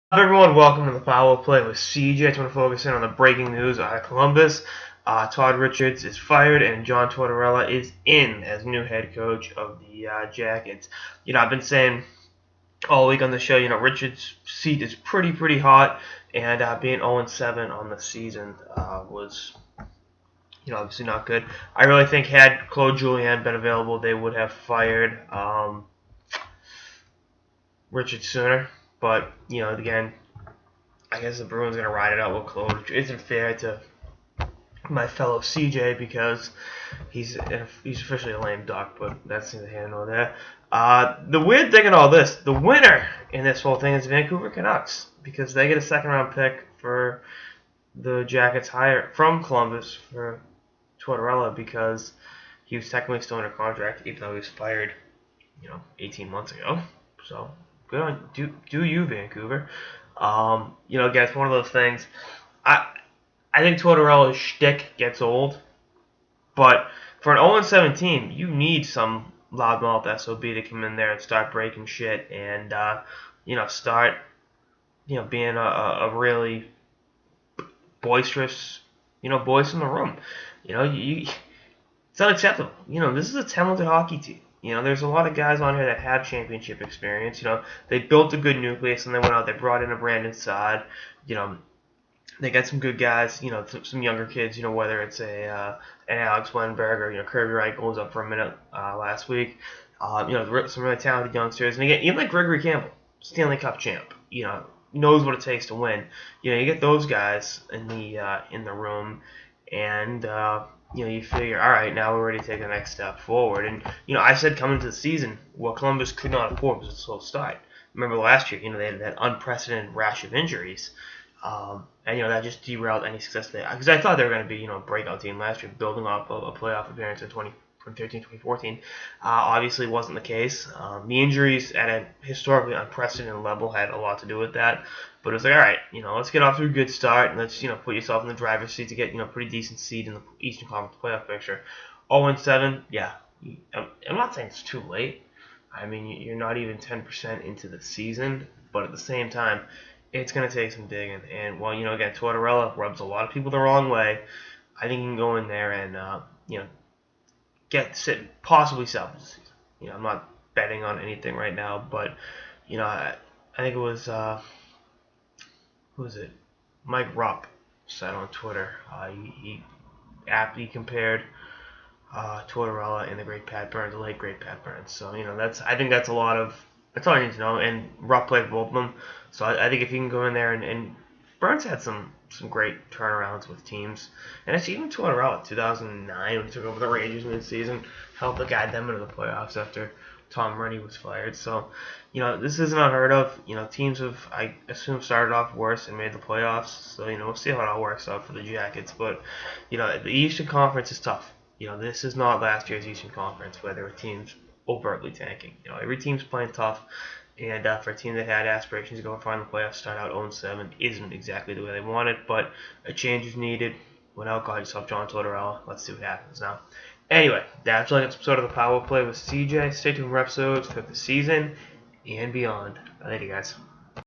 Everyone, welcome to the Power Play with CJ. I just want to focus in on the breaking news out of Columbus. Todd Richards is fired and John Tortorella is in as new head coach of the Jackets. I've been saying all week on the show, Richards' seat is pretty hot, and being 0-7 on the season was, obviously not good. I really think had Claude Julien been available, they would have fired Richards sooner. But, again, I guess the Bruins are going to ride it out with Claude, which isn't fair to my fellow CJ because he's officially a lame duck, but that's neither here nor there. The weird thing in all this, the winner in this whole thing is Vancouver Canucks because they get a second-round pick for the Jackets hire from Columbus for Tortorella because he was technically still under contract even though he was fired, 18 months ago. So good on do you, Vancouver. Again, it's one of those things. I think Tortorella's shtick gets old, but for an 0-7 team, you need some loudmouth SOB to come in there and start breaking shit and start being a really boisterous voice in the room. It's unacceptable. This is a talented hockey team. There's a lot of guys on here that have championship experience. They built a good nucleus and they went out. They brought in a Brandon Saad. They got some good guys. Some younger kids. Whether it's an Alex Wenberg or Kirby Wright goes up for a minute last week. Some really talented youngsters. And again, even like Gregory Campbell, Stanley Cup champ. Knows what it takes to win. You get those guys in the room, and you figure, all right, now we're ready to take the next step forward. And I said coming to the season, what Columbus could not afford was a slow start. Remember last year, they had that unprecedented rash of injuries, and that just derailed any success there. Because I thought they were going to be a breakout team last year, building off a playoff appearance in 2013-2014. Obviously wasn't the case. The injuries at a historically unprecedented level had a lot to do with that. But it was like, all right, let's get off to a good start and let's, put yourself in the driver's seat to get, pretty decent seed in the Eastern Conference playoff picture. 0-7, yeah. I'm not saying it's too late. I mean, you're not even 10% into the season, but at the same time, it's going to take some digging. And, well, again, Tortorella rubs a lot of people the wrong way. I think you can go in there and, possibly salvage the season. I'm not betting on anything right now, but, I think it was, who was it? Mike Rupp said on Twitter. He aptly compared Tortorella and the late great Pat Burns. So I think that's all I need to know. And Rupp played both of them, so I think if you can go in there and Burns had some great turnarounds with teams, and actually even Tortorella 2009 when he took over the Rangers mid-season helped guide them into the playoffs after Tom Brady was fired. So, this isn't unheard of. Teams have, I assume, started off worse and made the playoffs. So, we'll see how it all works out for the Jackets. But, the Eastern Conference is tough. This is not last year's Eastern Conference where there were teams overtly tanking. Every team's playing tough. And for a team that had aspirations to go far in the playoffs, start out 0-7 isn't exactly the way they wanted. But a change is needed. Without God yourself, John Tortorella. Let's see what happens now. Anyway, that's the next episode of the Power Play with CJ. Stay tuned for episodes throughout the season and beyond. Later, guys.